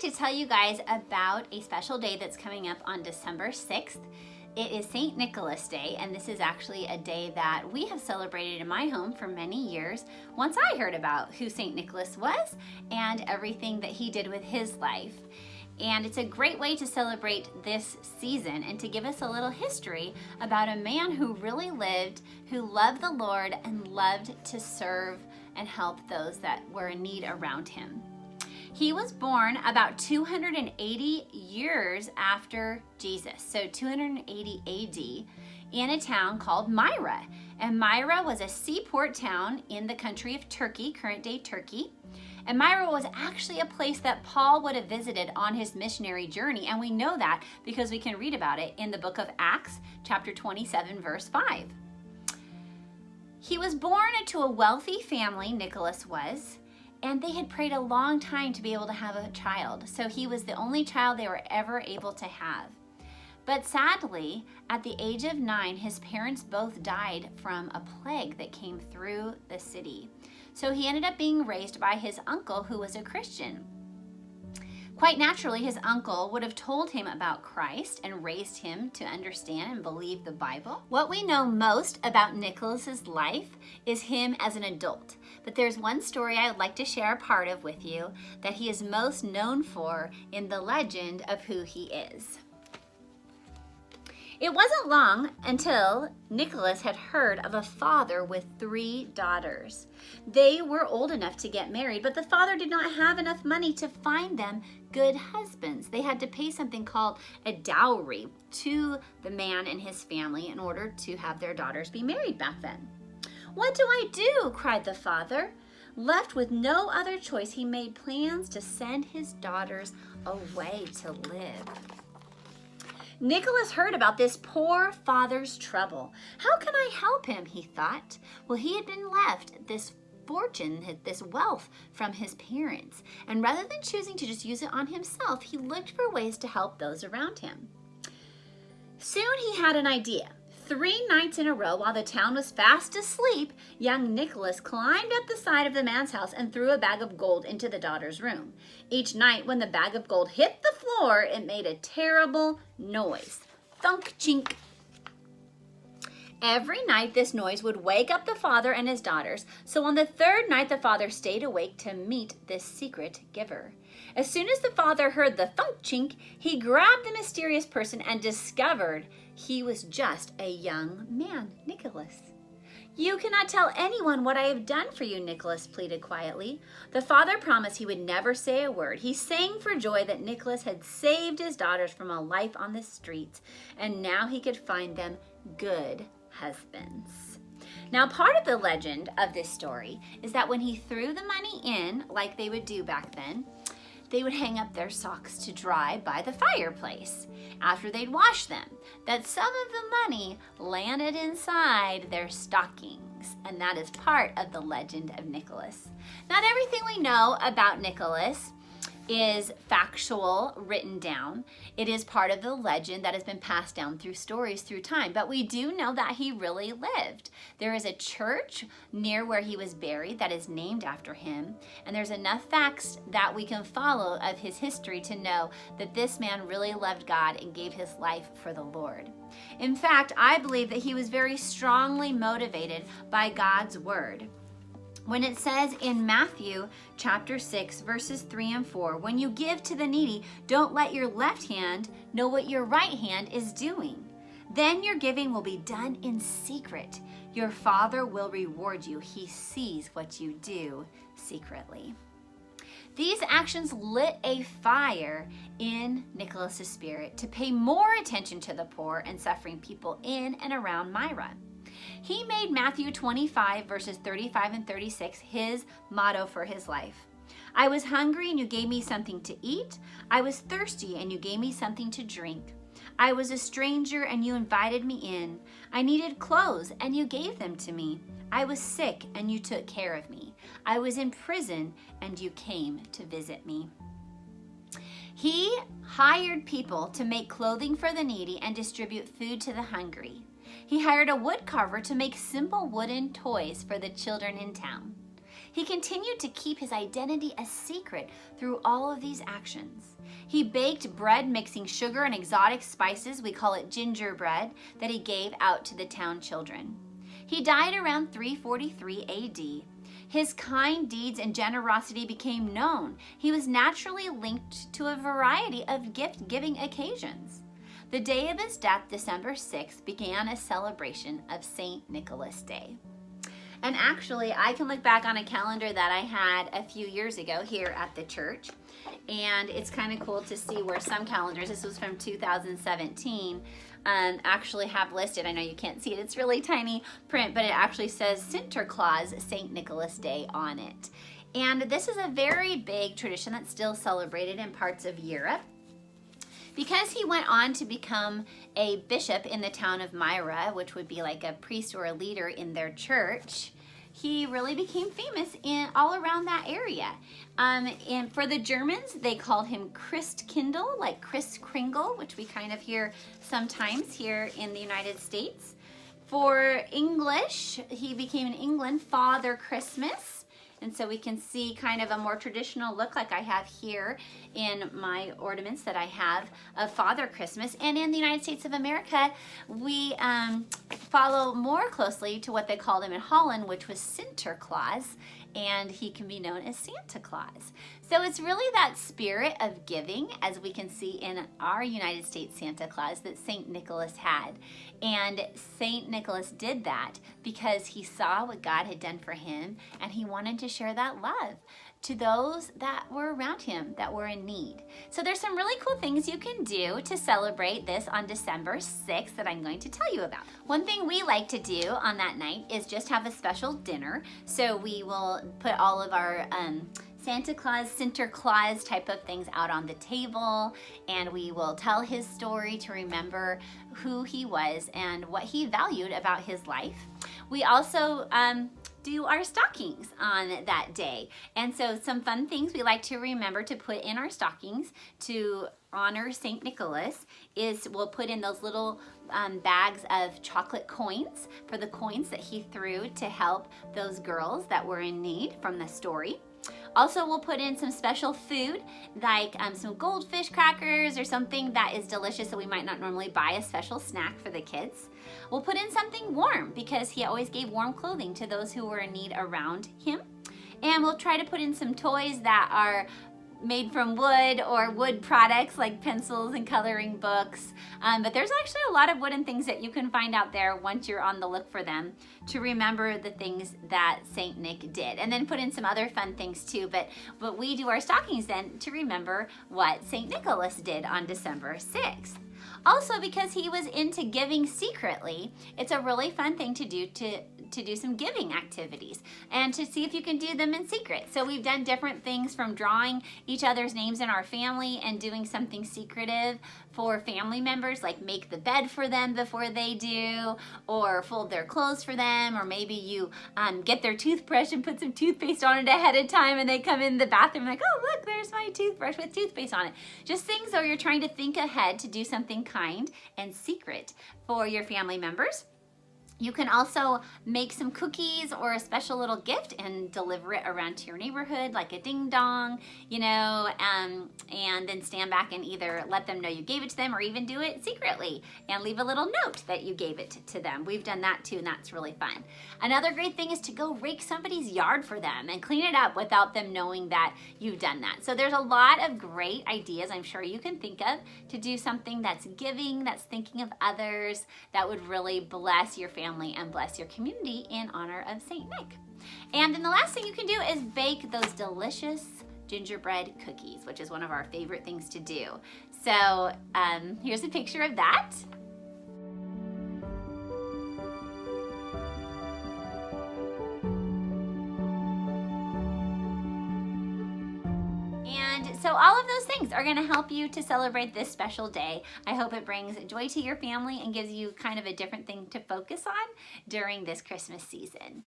to tell you guys about a special day that's coming up on December 6th. It is St. Nicholas Day, and this is actually a day that we have celebrated in my home for many years once I heard about who St. Nicholas was and everything that he did with his life. And it's a great way to celebrate this season and to give us a little history about a man who really lived, who loved the Lord and loved to serve and help those that were in need around him. He was born about 280 years after Jesus, so 280 AD, in a town called Myra. And Myra was a seaport town in the country of Turkey, current day Turkey. And Myra was actually a place that Paul would have visited on his missionary journey. And we know that because we can read about it in the book of Acts, chapter 27, verse 5. He was born into a wealthy family, Nicholas was, and they had prayed a long time to be able to have a child. So he was the only child they were ever able to have. But sadly, at the age of 9, his parents both died from a plague that came through the city. So he ended up being raised by his uncle, who was a Christian. Quite naturally, his uncle would have told him about Christ and raised him to understand and believe the Bible. What we know most about Nicholas's life is him as an adult. But there's one story I would like to share a part of with you that he is most known for in the legend of who he is. It wasn't long until Nicholas had heard of a father with 3 daughters. They were old enough to get married, but the father did not have enough money to find them good husbands. They had to pay something called a dowry to the man and his family in order to have their daughters be married back then. "What do I do?" cried the father. Left with no other choice, he made plans to send his daughters away to live. Nicholas heard about this poor father's trouble. How can I help him, he thought. Well, he had been left this fortune, this wealth from his parents. And rather than choosing to just use it on himself, he looked for ways to help those around him. Soon he had an idea. 3 nights in a row, while the town was fast asleep, young Nicholas climbed up the side of the man's house and threw a bag of gold into the daughter's room. Each night, when the bag of gold hit the floor, it made a terrible noise. Thunk, chink. Every night, this noise would wake up the father and his daughters, so on the 3rd night, the father stayed awake to meet this secret giver. As soon as the father heard the thunk, chink, he grabbed the mysterious person and discovered he was just a young man, Nicholas. "You cannot tell anyone what I have done for you," Nicholas pleaded quietly. The father promised he would never say a word. He sang for joy that Nicholas had saved his daughters from a life on the streets, and now he could find them good husbands. Now, part of the legend of this story is that when he threw the money in, like they would do back then, they would hang up their socks to dry by the fireplace after they'd washed them, that some of the money landed inside their stockings, and that is part of the legend of Nicholas. Not everything we know about Nicholas is factual, written down. It is part of the legend that has been passed down through stories through time, but we do know that he really lived. There is a church near where he was buried that is named after him, and there's enough facts that we can follow of his history to know that this man really loved God and gave his life for the Lord. In fact, I believe that he was very strongly motivated by God's word. When it says in Matthew chapter 6, verses 3 and 4, "When you give to the needy, don't let your left hand know what your right hand is doing. Then your giving will be done in secret. Your Father will reward you. He sees what you do secretly." These actions lit a fire in Nicholas's spirit to pay more attention to the poor and suffering people in and around Myra. He made Matthew 25, verses 35 and 36 his motto for his life. "I was hungry and you gave me something to eat. I was thirsty and you gave me something to drink. I was a stranger and you invited me in. I needed clothes and you gave them to me. I was sick and you took care of me. I was in prison and you came to visit me." He hired people to make clothing for the needy and distribute food to the hungry. He hired a wood carver to make simple wooden toys for the children in town. He continued to keep his identity a secret through all of these actions. He baked bread mixing sugar and exotic spices, we call it gingerbread, that he gave out to the town children. He died around 343 AD. His kind deeds and generosity became known. He was naturally linked to a variety of gift-giving occasions. The day of his death, December 6th, began a celebration of St. Nicholas Day. And actually, I can look back on a calendar that I had a few years ago here at the church, and it's kind of cool to see where some calendars, this was from 2017, actually have listed, I know you can't see it, it's really tiny print, but it actually says Sinterklaas St. Nicholas Day on it. And this is a very big tradition that's still celebrated in parts of Europe. Because he went on to become a bishop in the town of Myra, which would be like a priest or a leader in their church, he really became famous all around that area. And for the Germans, they called him Christkindl, like Kris Kringle, which we kind of hear sometimes here in the United States. For English, he became in England Father Christmas. And so we can see kind of a more traditional look like I have here in my ornaments that I have of Father Christmas. And in the United States of America, we follow more closely to what they called him in Holland, which was Sinterklaas, and he can be known as Santa Claus. So it's really that spirit of giving, as we can see in our United States Santa Claus, that St. Nicholas had. And St. Nicholas did that because he saw what God had done for him, and he wanted to share that love to those that were around him that were in need. So there's some really cool things you can do to celebrate this on December 6th that I'm going to tell you about. One thing we like to do on that night is just have a special dinner. So we will put all of our Santa Claus, Sinterklaas type of things out on the table, and we will tell his story to remember who he was and what he valued about his life. We also do our stockings on that day. And so some fun things we like to remember to put in our stockings to honor St. Nicholas is we'll put in those little bags of chocolate coins for the coins that he threw to help those girls that were in need from the story. Also, we'll put in some special food like some goldfish crackers or something that is delicious that we might not normally buy, a special snack for the kids. We'll put in something warm because he always gave warm clothing to those who were in need around him. And we'll try to put in some toys that are made from wood or wood products like pencils and coloring books. But there's actually a lot of wooden things that you can find out there once you're on the look for them to remember the things that Saint Nick did. And then put in some other fun things too. But we do our stockings then to remember what Saint Nicholas did on December 6th. Also, because he was into giving secretly, it's a really fun thing to do some giving activities and to see if you can do them in secret. So we've done different things from drawing each other's names in our family and doing something secretive for family members, like make the bed for them before they do, or fold their clothes for them, or maybe you get their toothbrush and put some toothpaste on it ahead of time and they come in the bathroom like, oh look, there's my toothbrush with toothpaste on it. Just things where you're trying to think ahead to do something kind and secret for your family members. You can also make some cookies or a special little gift and deliver it around to your neighborhood like a ding dong, and then stand back and either let them know you gave it to them or even do it secretly and leave a little note that you gave it to them. We've done that too, and that's really fun. Another great thing is to go rake somebody's yard for them and clean it up without them knowing that you've done that. So there's a lot of great ideas I'm sure you can think of to do something that's giving, that's thinking of others, that would really bless your family and bless your community in honor of Saint Nick. And then the last thing you can do is bake those delicious gingerbread cookies, which is one of our favorite things to do. So here's a picture of that. So all of those things are going to help you to celebrate this special day. I hope it brings joy to your family and gives you kind of a different thing to focus on during this Christmas season.